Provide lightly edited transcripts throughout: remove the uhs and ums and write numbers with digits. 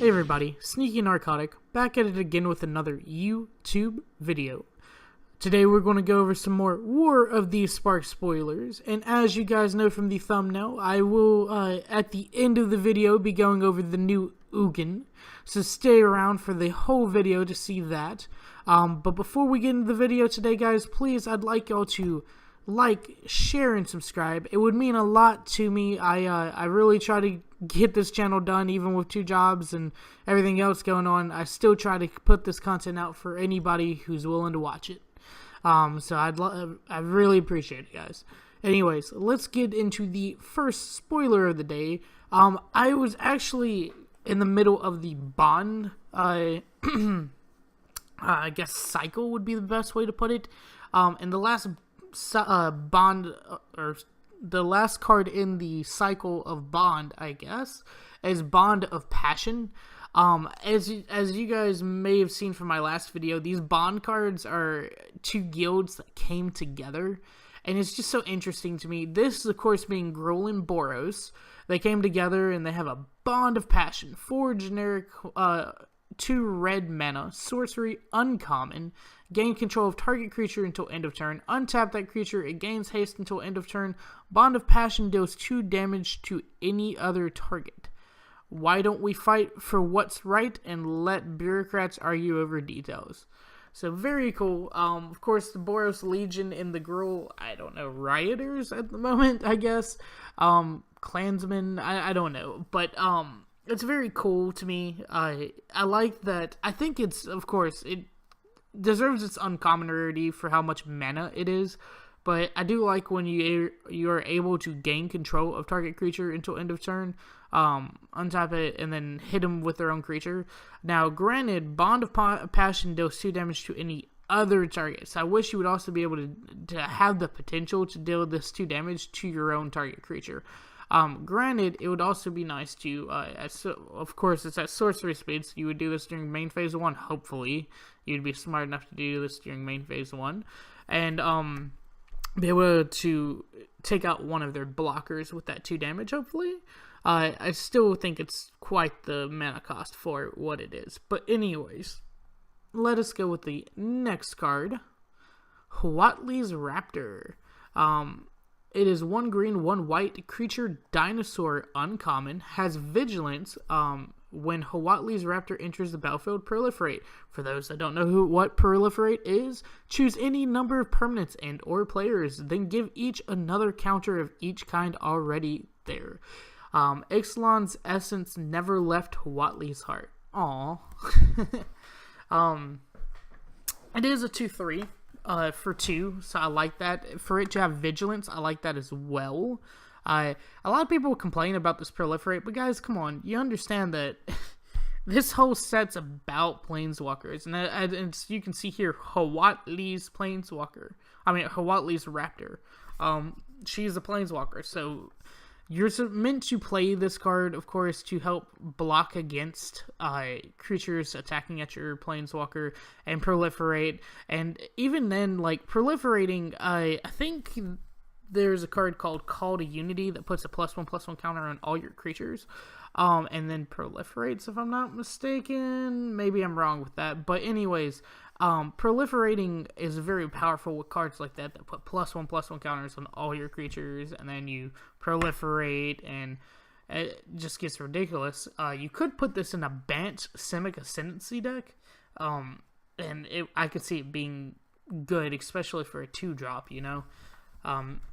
Hey everybody, Sneaky Narcotic, back at it again with another YouTube video. Today we're going to go over some more War of the Spark spoilers, and as you guys know from the thumbnail, I will, at the end of the video, be going over the new Ugin, so stay around for the whole video to see that. But before we get into the video today, guys, please, I'd like y'all to like, share, and subscribe. It would mean a lot to me. I really try to get this channel done, even with 2 jobs and everything else going on. I still try to put this content out for anybody who's willing to watch it. So I really appreciate it, guys. Anyways, let's get into the first spoiler of the day. I was actually in the middle of the Bond, I guess cycle would be the best way to put it. And the last Bond, or the last card in the cycle of Bond, I guess, is Bond of Passion. As you guys may have seen from my last video, these Bond cards are 2 guilds that came together, and it's just so interesting to me. This, of course, being Gruul and Boros. They came together, and they have a Bond of Passion, 4 generic, 2 red mana, sorcery, uncommon, gain control of target creature until end of turn, untap that creature, it gains haste until end of turn, Bond of Passion deals 2 damage to any other target. Why don't we fight for what's right and let bureaucrats argue over details? So very cool. Of course, the Boros Legion and the Gruul, I don't know, rioters at the moment, I guess. Clansmen, I don't know, but it's very cool to me. I like that. I think it's, of course, it deserves its uncommon rarity for how much mana it is, but I do like when you are able to gain control of target creature until end of turn, untap it, and then hit them with their own creature. Now, granted, Bond of Passion deals 2 damage to any other targets. I wish you would also be able to have the potential to deal this 2 damage to your own target creature. Granted, it would also be nice to, of course, it's at sorcery speed, so you would do this during main phase 1, hopefully. You'd be smart enough to do this during main phase 1, and, be able to take out one of their blockers with that 2 damage, hopefully. I still think it's quite the mana cost for what it is. But anyways, let us go with the next card, Hualti's Raptor. It is 1 green, 1 white, creature, dinosaur, uncommon, has vigilance. When Hualti's Raptor enters the battlefield, proliferate. For those that don't know what proliferate is, choose any number of permanents and or players, then give each another counter of each kind already there. Ixalan's essence never left Hualti's heart. Aww. It is a 2/3. For 2, so I like that. For it to have vigilance, I like that as well. A lot of people complain about this proliferate, but guys, come on, you understand that this whole set's about planeswalkers, and you can see here Hualti's planeswalker. Hualti's Raptor. She's a planeswalker, so you're meant to play this card, of course, to help block against creatures attacking at your planeswalker and proliferate. And even then, like, proliferating, I think there's a card called Call to Unity that puts a +1/+1 counter on all your creatures. And then proliferates, if I'm not mistaken. Maybe I'm wrong with that. But anyways, proliferating is very powerful with cards like that put +1/+1 counters on all your creatures, and then you proliferate, and it just gets ridiculous. You could put this in a Bant Simic Ascendancy deck, and I could see it being good, especially for a 2-drop, you know?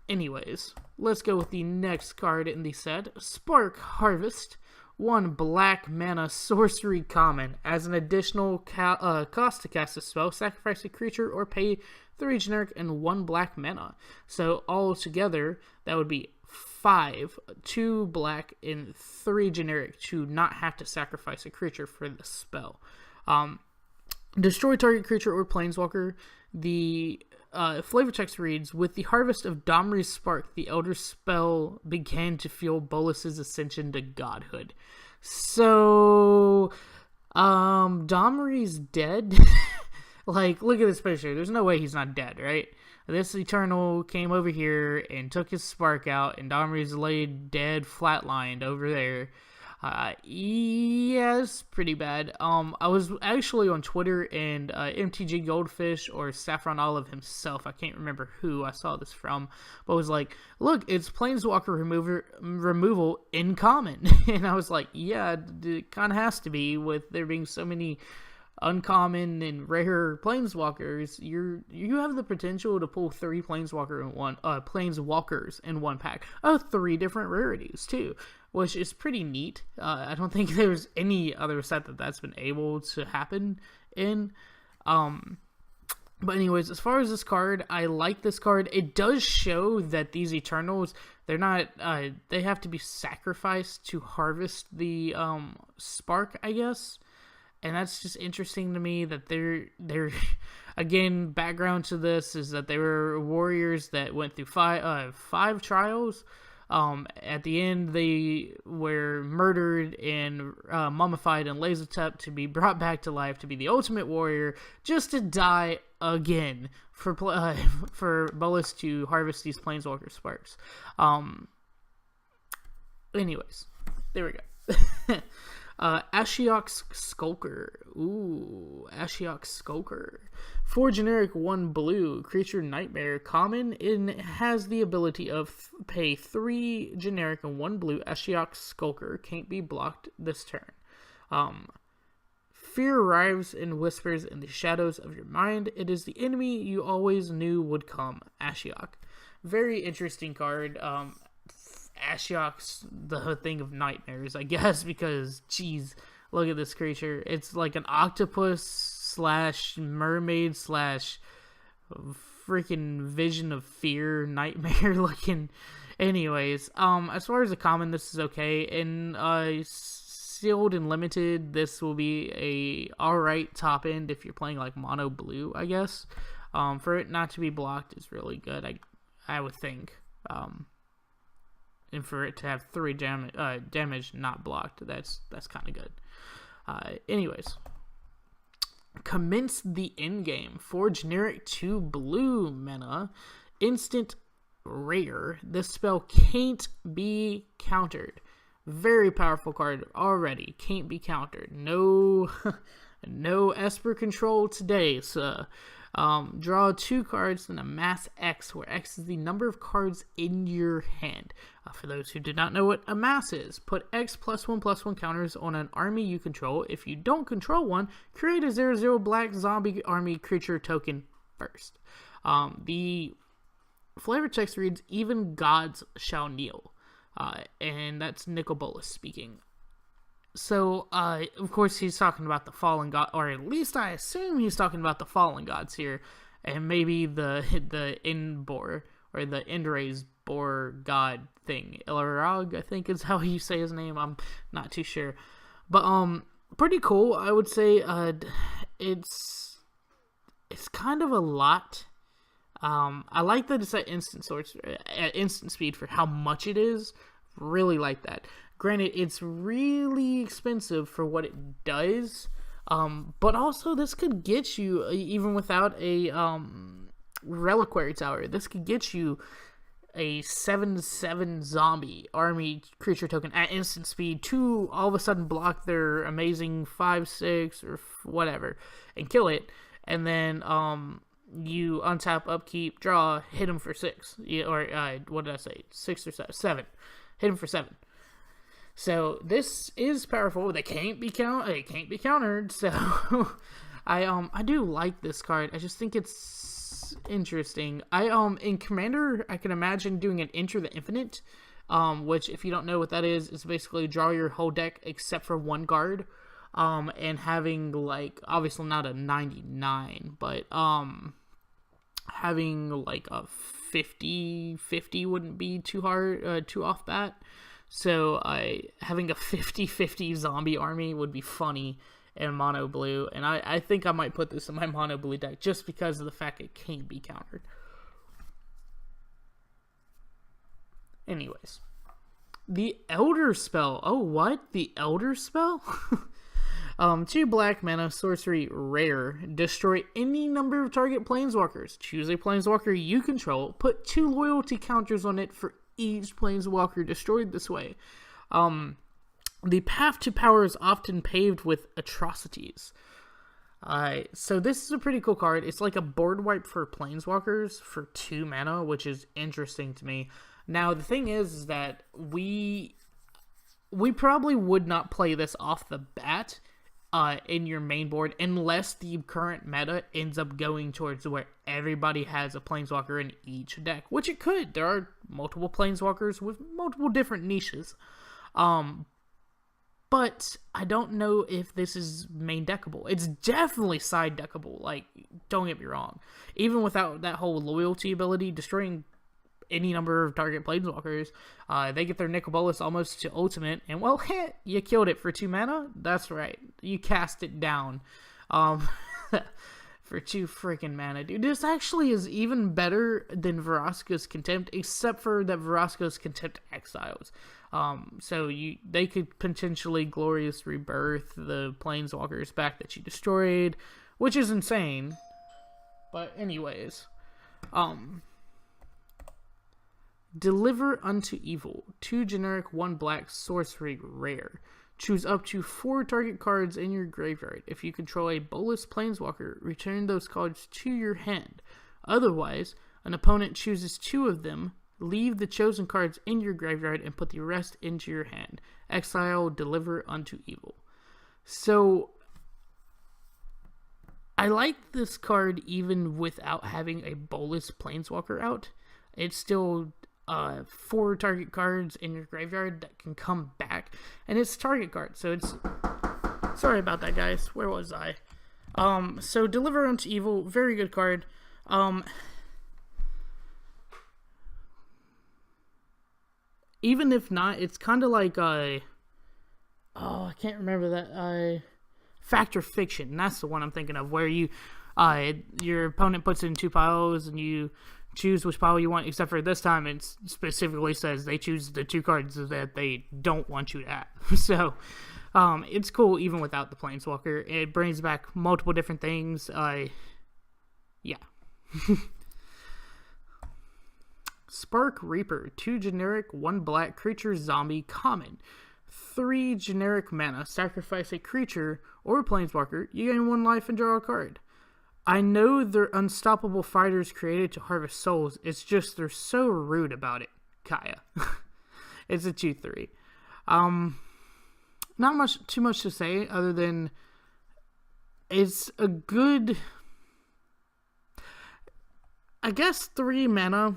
Anyways, let's go with the next card in the set, Spark Harvest. 1 black mana sorcery common. As an additional cost to cast a spell, sacrifice a creature or pay 3 generic and 1 black mana. So all together, that would be 5, 2 black and 3 generic to not have to sacrifice a creature for the spell. Destroy target creature or planeswalker. The flavor text reads, with the harvest of Domri's Spark, the Elderspell began to fuel Bolas's ascension to godhood. So, Domri's dead? Like, look at this picture. There's no way he's not dead, right? This Eternal came over here and took his Spark out, and Domri's laid dead, flatlined over there. Yes, pretty bad. I was actually on Twitter, and MTG Goldfish or Saffron Olive himself, I can't remember who I saw this from, but was like, look, it's Planeswalker removal in common. And I was like, yeah, it kind of has to be, with there being so many uncommon and rare planeswalkers. You have the potential to pull 3 planeswalkers in one pack of 3 different rarities too, which is pretty neat. I don't think there's any other set that's been able to happen in. But anyways, as far as this card, I like this card. It does show that these Eternals, they're not, they have to be sacrificed to harvest the spark, I guess. And that's just interesting to me that they're again, background to this is that they were warriors that went through 5 trials. At the end, they were murdered and mummified and laser-tapped to be brought back to life to be the ultimate warrior, just to die again for Bolas to harvest these Planeswalker sparks. Anyways, there we go. Ashiok's Skulker. Ooh, Ashiok's Skulker. 4 generic, 1 blue. Creature Nightmare. Common. It has the ability of pay 3 generic and 1 blue. Ashiok's Skulker. Can't be blocked this turn. Fear arrives and whispers in the shadows of your mind. It is the enemy you always knew would come. Ashiok. Very interesting card. Ashiok's the thing of nightmares, I guess, because, geez, look at this creature. It's like an octopus / mermaid / freaking vision of fear nightmare looking. Anyways, as far as the common, this is okay. In sealed and limited, this will be a alright top end if you're playing like mono blue, I guess. For it not to be blocked is really good, I would think. And for it to have 3 damage not blocked, that's kind of good. Anyways, commence the endgame. 4 generic, 2 blue mana, instant rare. This spell can't be countered. Very powerful card already. Can't be countered. No, no Esper control today. So, draw 2 cards, then amass X, where X is the number of cards in your hand. For those who did not know what amass is, put X +1/+1 counters on an army you control. If you don't control one, create a 0/0 black zombie army creature token first. The flavor text reads, even gods shall kneel. And that's Nicol Bolas speaking. So, of course, he's talking about the fallen god, or at least I assume he's talking about the fallen gods here, and maybe the Endbor, or the Endray's Bor god thing. Elrog, I think is how you say his name. I'm not too sure. But, pretty cool, I would say. It's kind of a lot. I like that it's at instant speed for how much it is. Really like that. Granted, it's really expensive for what it does, but also this could get you, even without a Reliquary Tower, this could get you a 7/7 zombie army creature token at instant speed to all of a sudden block their amazing 5/6 or whatever and kill it, and then you untap, upkeep, draw, hit them for 6, or what did I say, 6 or 7, hit them for 7. So this is powerful. They can't be countered. So I do like this card. I just think it's interesting. In Commander, I can imagine doing an Enter the Infinite, which, if you don't know what that is basically draw your whole deck except for 1 card, and having, like, obviously not a 99, but having like a 50/50 wouldn't be too hard, too off bat. So having a 50/50 zombie army would be funny in mono blue, and I think I might put this in my mono blue deck just because of the fact it can't be countered. Anyways, the Elderspell. Oh, what? The Elderspell? 2 black mana, sorcery, rare. Destroy any number of target planeswalkers. Choose a planeswalker you control. Put 2 loyalty counters on it for each planeswalker destroyed this way. The path to power is often paved with atrocities. So this is a pretty cool card. It's like a board wipe for planeswalkers for 2 mana, which is interesting to me. Now, the thing is that we probably would not play this off the bat in your main board unless the current meta ends up going towards where everybody has a planeswalker in each deck, which it could. There are multiple planeswalkers with multiple different niches. But I don't know if this is main deckable. It's definitely side deckable, like, don't get me wrong. Even without that whole loyalty ability, destroying any number of target planeswalkers, they get their Nicobolus almost to ultimate, and well, you killed it for 2 mana? That's right. You cast it down. For 2 freaking mana, dude. This actually is even better than Vraska's Contempt, except for that Vraska's Contempt exiles. So they could potentially Glorious Rebirth the planeswalkers back that you destroyed, which is insane. But anyways, Deliver Unto Evil, 2 generic, 1 black, sorcery, rare. Choose up to 4 target cards in your graveyard. If you control a Bolas planeswalker, return those cards to your hand. Otherwise, an opponent chooses 2 of them, leave the chosen cards in your graveyard and put the rest into your hand. Exile Deliver Unto Evil. So, I like this card even without having a Bolas planeswalker out. It's still 4 target cards in your graveyard that can come back, and it's target card, so it's... Sorry about that, guys. Where was I? So Deliver Unto Evil, very good card. Even if not, it's kind of like I can't remember that. Fact or Fiction. That's the one I'm thinking of, where you your opponent puts it in 2 piles and you choose which pile you want, except for this time it specifically says they choose the 2 cards that they don't want you to have. So it's cool even without the planeswalker. It brings back multiple different things. Yeah. Spark Reaper, 2 generic, 1 black, creature, zombie, common. 3 generic mana, sacrifice a creature or planeswalker, you gain 1 life and draw a card. I know they're unstoppable fighters created to harvest souls, it's just they're so rude about it. Kaya. It's a 2/3. Not too much to say other than it's a good, I guess 3 mana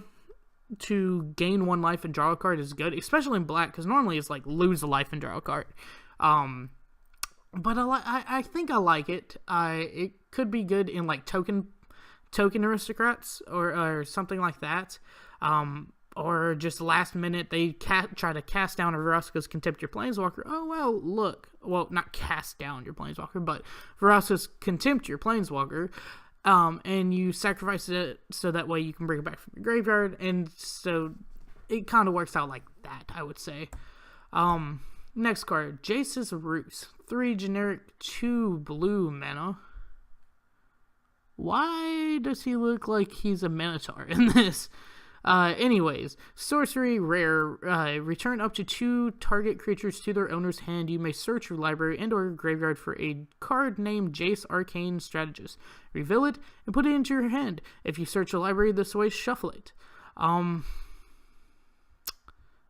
to gain 1 life and draw a card is good, especially in black, because normally it's like lose a life and draw a card. But I think I like it. It could be good in like token aristocrats or something like that. Or just last minute they try to cast down a Vraska's Contempt your planeswalker. Oh well, look. Well, not cast down your planeswalker, but Vraska's Contempt your planeswalker. And you sacrifice it so that way you can bring it back from your graveyard, and so it kind of works out like that, I would say. Next card, Jace's Ruse, 3 generic, 2 blue mana. Why does he look like he's a Minotaur in this? Anyways, sorcery, rare, return up to 2 target creatures to their owner's hand. You may search your library and or your graveyard for a card named Jace Arcane Strategist. Reveal it and put it into your hand. If you search your library this way, shuffle it.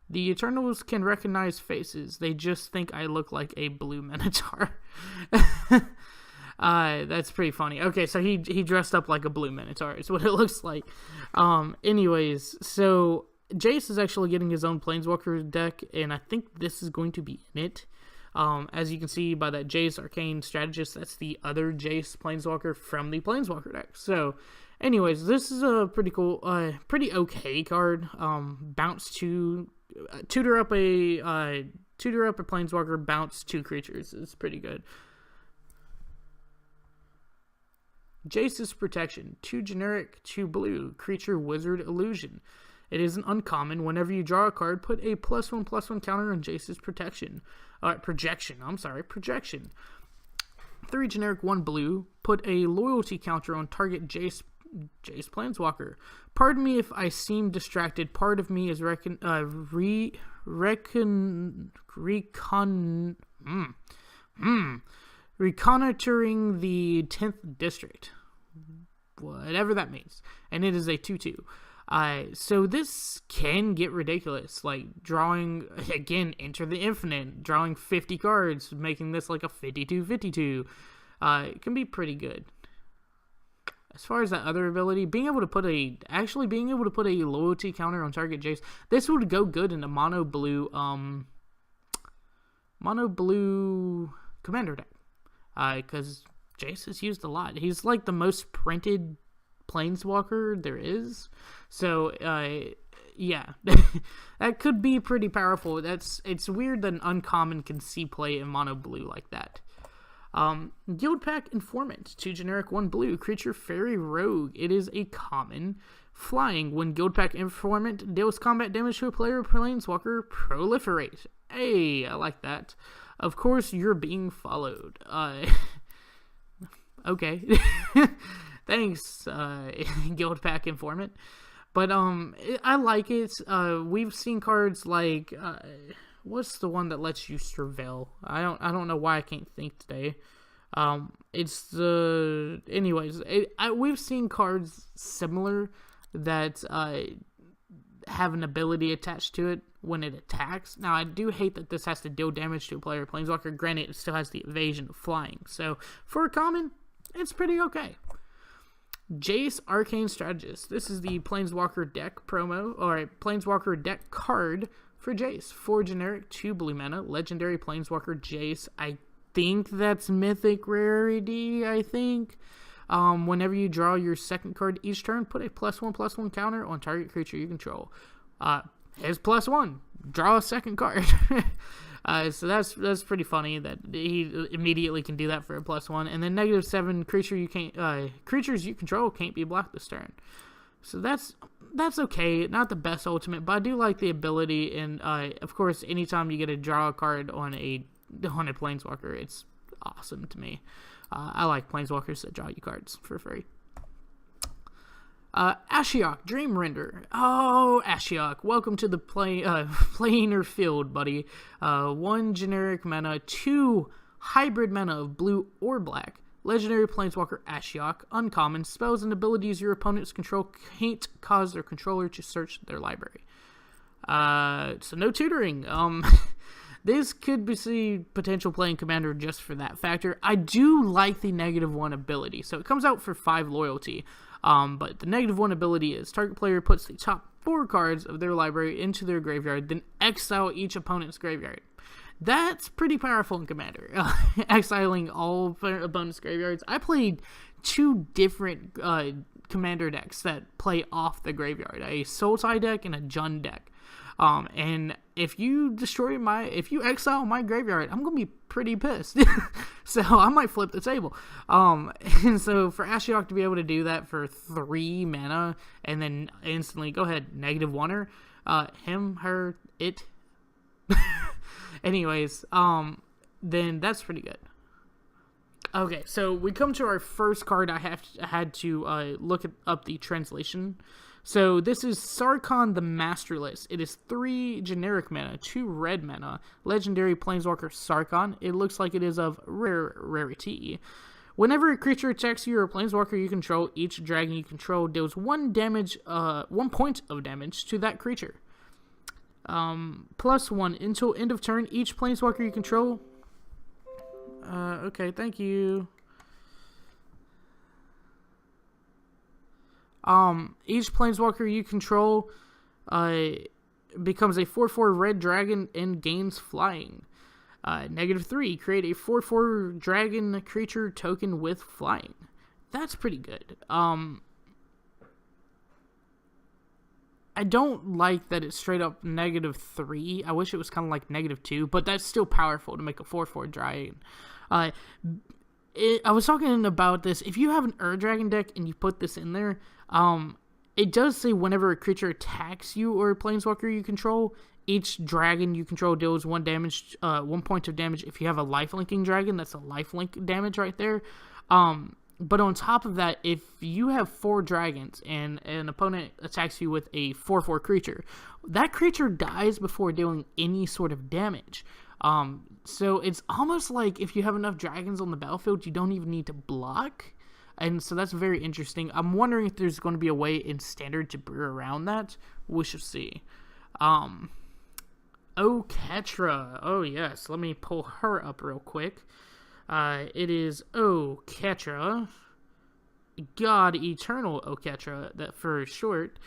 The Eternals can recognize faces. They just think I look like a blue Minotaur. That's pretty funny. Okay, so he dressed up like a blue Minotaur is what it looks like. Anyways, so Jace is actually getting his own Planeswalker deck, and I think this is going to be in it. As you can see by that Jace Arcane Strategist, that's the other Jace Planeswalker from the Planeswalker deck. So, anyways, this is a pretty cool, pretty okay card. Bounce 2, tutor up a Planeswalker, bounce 2 creatures is pretty good. Jace's Protection, 2 generic, 2 blue, creature, wizard, illusion. It is an uncommon. Whenever you draw a card, put a +1/+1 counter on Jace's Protection. Projection. 3 generic, 1 blue, put a loyalty counter on target Jace Jace Planeswalker. Pardon me if I seem distracted. Part of me is reconnoitering the 10th district. Whatever that means. And it is a 2/2. So this can get ridiculous. Like, drawing, again, Enter the Infinite, drawing 50 cards, making this like a 52/52. It can be pretty good. As far as that other ability, being able to put a loyalty counter on target Jace, this would go good in a mono blue commander deck. Because Jace is used a lot. He's like the most printed planeswalker there is. So, yeah. That could be pretty powerful. It's weird that an uncommon can see play in mono blue like that. Guildpact Informant, 2 generic, 1 blue, creature fairy rogue. It is a common. Flying, when Guildpact Informant deals combat damage to a player or planeswalker, proliferate. Hey, I like that. Of course, you're being followed. Okay. Thanks, Guildpact Informant. But, I like it. We've seen cards like, what's the one that lets you surveil? I don't know why I can't think today. We've seen cards similar that have an ability attached to it when it attacks. Now, I do hate that this has to deal damage to a player or planeswalker. Granted, it still has the evasion of flying. So, for a common, it's pretty okay. Jace, Arcane Strategist. This is the Planeswalker deck promo, or Planeswalker deck card for Jace. 4 generic, 2 blue mana, legendary Planeswalker Jace. I think that's mythic rarity, I think. Whenever you draw your second card each turn, put a +1/+1 counter on target creature you control. His +1, draw a second card. So that's pretty funny that he immediately can do that for a +1. And then -7, creatures you control can't be blocked this turn. So that's okay. Not the best ultimate, but I do like the ability. And of course, anytime you get to draw a card on a planeswalker, it's awesome to me. I like planeswalkers that draw you cards for free. Ashiok, Dream Render. Oh, Ashiok, welcome to the planar field, buddy. 1 generic mana, 2 hybrid mana of blue or black. Legendary Planeswalker Ashiok. Uncommon. Spells and abilities your opponents control can't cause their controller to search their library. So no tutoring. This could be potential playing commander just for that factor. I do like the -1 ability. So it comes out for 5 loyalty. But the -1 ability is taget player puts the top 4 cards of their library into their graveyard, then exile each opponent's graveyard. That's pretty powerful in Commander. Exiling all opponents' graveyards. I played 2 different Commander decks that play off the graveyard. A Sultai deck and a Jund deck. And if you exile my graveyard, I'm gonna be pretty pissed. So I might flip the table. And so for Ashiok to be able to do that for 3 mana and then instantly go ahead, -1-er, him, her, it. Anyways, then that's pretty good. Okay, so we come to our first card. I had to look up the translation. So this is Sarkhan the Masterless. It is 3 generic mana, 2 red mana, legendary Planeswalker Sarkhan. It looks like it is of rarity. Whenever a creature attacks you or a Planeswalker you control, each dragon you control deals 1 point of damage to that creature. +1 until end of turn. Each Planeswalker you control. Okay, thank you. Each Planeswalker you control becomes a 4/4 red dragon and gains flying. -3, create a 4/4 dragon creature token with flying. That's pretty good. I don't like that it's straight up -3. I wish it was kind of like -2, but that's still powerful to make a 4/4 dragon. I was talking about this. If you have an Dragon deck and you put this in there, it does say whenever a creature attacks you or a Planeswalker you control, each dragon you control deals 1 point of damage. If you have a lifelinking dragon, that's a lifelink damage right there. But on top of that, if you have 4 dragons and an opponent attacks you with a 4/4 creature, that creature dies before doing any sort of damage. So it's almost like if you have enough dragons on the battlefield, you don't even need to block. And so that's very interesting. I'm wondering if there's going to be a way in Standard to brew around that. We shall see. Oketra. Oh, yes. Let me pull her up real quick. It is Oketra. God Eternal Oketra, that for short.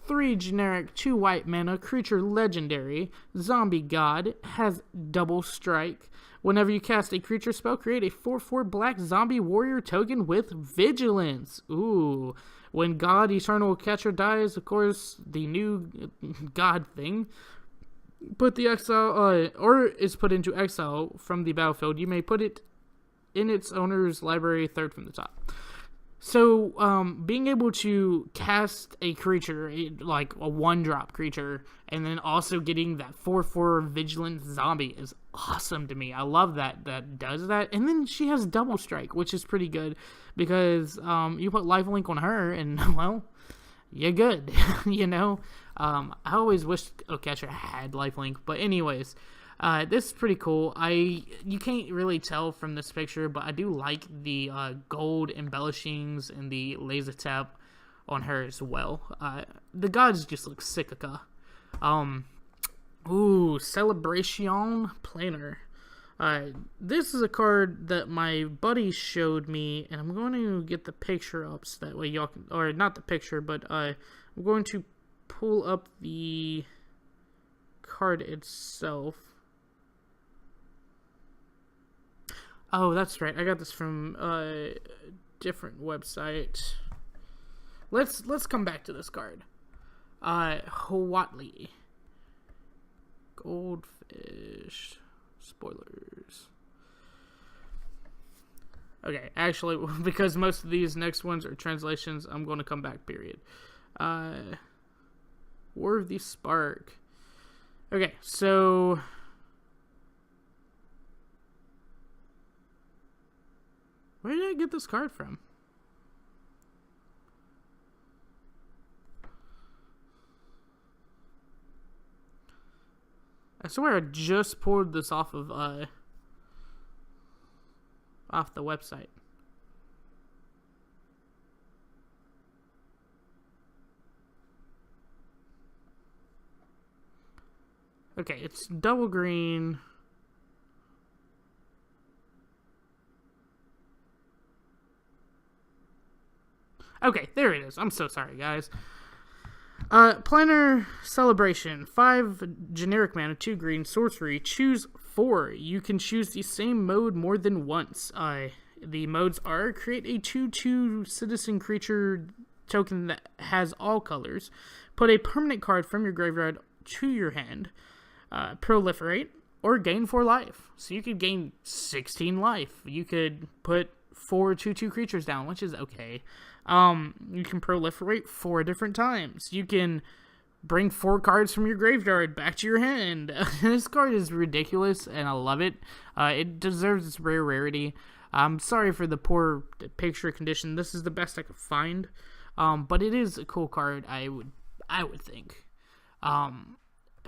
3 generic, 2 white mana, creature legendary, zombie god, has double strike. Whenever you cast a creature spell, create a 4/4 black zombie warrior token with vigilance. Ooh. When God Eternal Oketra dies, of course, the new god thing, put the exile, or is put into exile from the battlefield. You may put it in its owner's library, 3rd from the top. So, being able to cast a creature, like a 1-drop creature, and then also getting that 4/4 vigilant zombie is awesome to me. I love that does that. And then she has double strike, which is pretty good, because you put lifelink on her, and, well, you're good, you know? I always wish Oketra had lifelink, but anyways, this is pretty cool. You can't really tell from this picture, but I do like the gold embellishings and the laser tap on her as well. The gods just look sicka. Ooh, Celebration Planar. This is a card that my buddy showed me, and I'm going to get the picture up so that way y'all can, or not the picture, but I'm going to pull up the card itself. Oh, that's right. I got this from a different website. Let's come back to this card. Hualti. Goldfish. Spoilers. Okay, actually, because most of these next ones are translations, I'm going to come back, period. War of the Spark. Okay, so where did I get this card from? I swear I just pulled this off of the website. Okay, it's double green. Okay, there it is. I'm so sorry, guys. Planar Celebration. 5 generic mana, 2 green, sorcery. Choose 4. You can choose the same mode more than once. The modes are: create a 2/2 citizen creature token that has all colors. Put a permanent card from your graveyard to your hand. Proliferate, or gain 4 life. So you could gain 16 life. You could put 4 2/2 creatures down, which is okay. You can proliferate 4 different times. You can bring 4 cards from your graveyard back to your hand. This card is ridiculous, and I love it. It deserves its rare rarity. I'm sorry for the poor picture condition. This is the best I could find. But it is a cool card, I would think.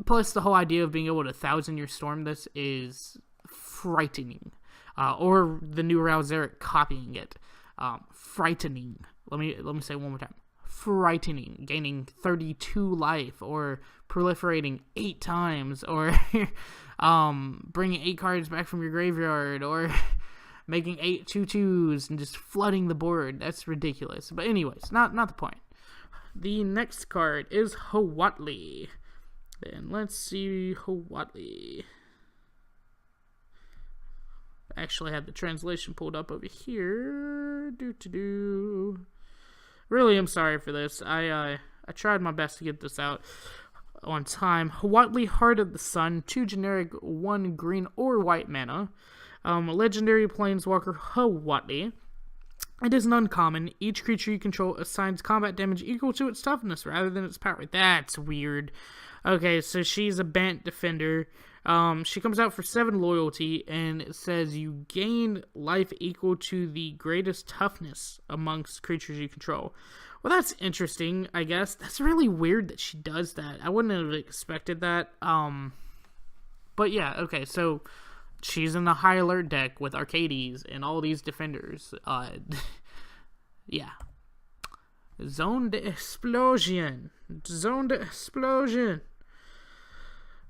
Plus, the whole idea of being able to 1,000-year storm this is frightening. Or the new Ralzeric copying it. Frightening. Let me say it one more time. Frightening. Gaining 32 life, or proliferating 8 times, or bringing 8 cards back from your graveyard, or making 8 2/2s and just flooding the board. That's ridiculous. But anyways, not the point. The next card is Hualti. Then let's see Hualti. Actually have the translation pulled up over here. Really, I'm sorry for this. I tried my best to get this out on time. Hualti, Heart of the Sun. 2 generic, 1 green or white mana. Legendary planeswalker Hualti. It is an uncommon. Each creature you control assigns combat damage equal to its toughness rather than its power. That's weird. Okay, so she's a Bant defender. She comes out for 7 loyalty, and it says you gain life equal to the greatest toughness amongst creatures you control. Well, that's interesting, I guess. That's really weird that she does that. I wouldn't have expected that. But yeah, okay, so she's in the high alert deck with Arcades and all these defenders. Yeah. Zone d'Explosion. Zone d'Explosion.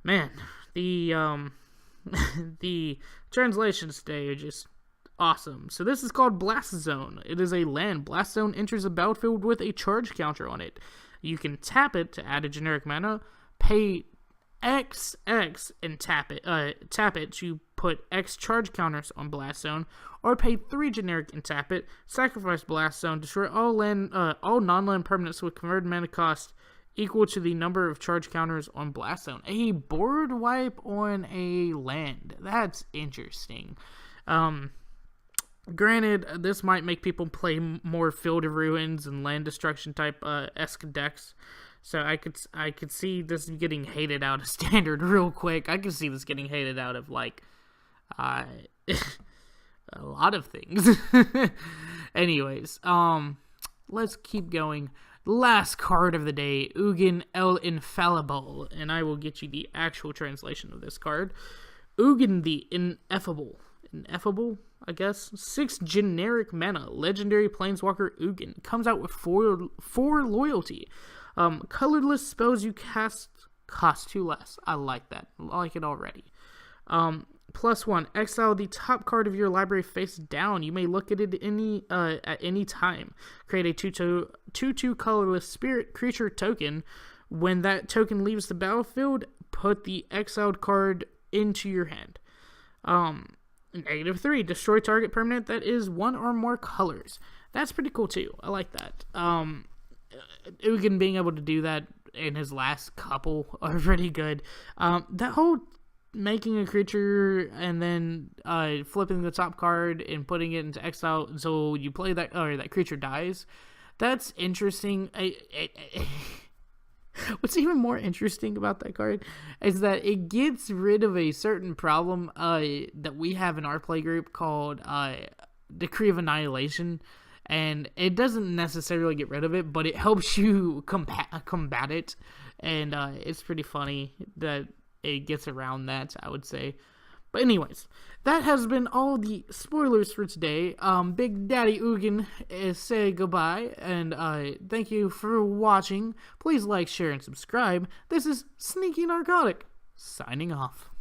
Man, the the translations today are just awesome. So this is called Blast Zone. It is a land. Blast Zone enters a battlefield with a charge counter on it. You can tap it to add a generic mana, pay XX and tap it to put X charge counters on Blast Zone, or pay 3 generic and tap it, sacrifice Blast Zone, destroy all non-land permanents with converted mana cost equal to the number of charge counters on Blast Zone. A board wipe on a land. That's interesting. Granted, this might make people play more Field of Ruins and land destruction type esque decks. So I could see this getting hated out of Standard real quick. I could see this getting hated out of like a lot of things. Anyways, let's keep going. Last card of the day, Ugin el Infallible, and I will get you the actual translation of this card. Ugin the Ineffable, I guess. 6 generic mana, legendary planeswalker Ugin. Comes out with 4 loyalty. Colorless spells you cast cost 2 less. I like that. I like it already. +1, exile the top card of your library face down. You may look at it at any time. Create a 2/2 colorless spirit creature token. When that token leaves the battlefield, put the exiled card into your hand. -3, destroy target permanent that is 1 or more colors. That's pretty cool too. I like that. Ugin being able to do that in his last couple are pretty good. That whole making a creature and then flipping the top card and putting it into exile so you play that, or that creature dies, that's interesting. What's even more interesting about that card is that it gets rid of a certain problem that we have in our playgroup called Decree of Annihilation. And it doesn't necessarily get rid of it, but it helps you combat it. And it's pretty funny that it gets around that, I would say. But anyways, that has been all the spoilers for today. Big Daddy Ugin is saying goodbye, and thank you for watching. Please like, share, and subscribe. This is Sneaky Narcotic, signing off.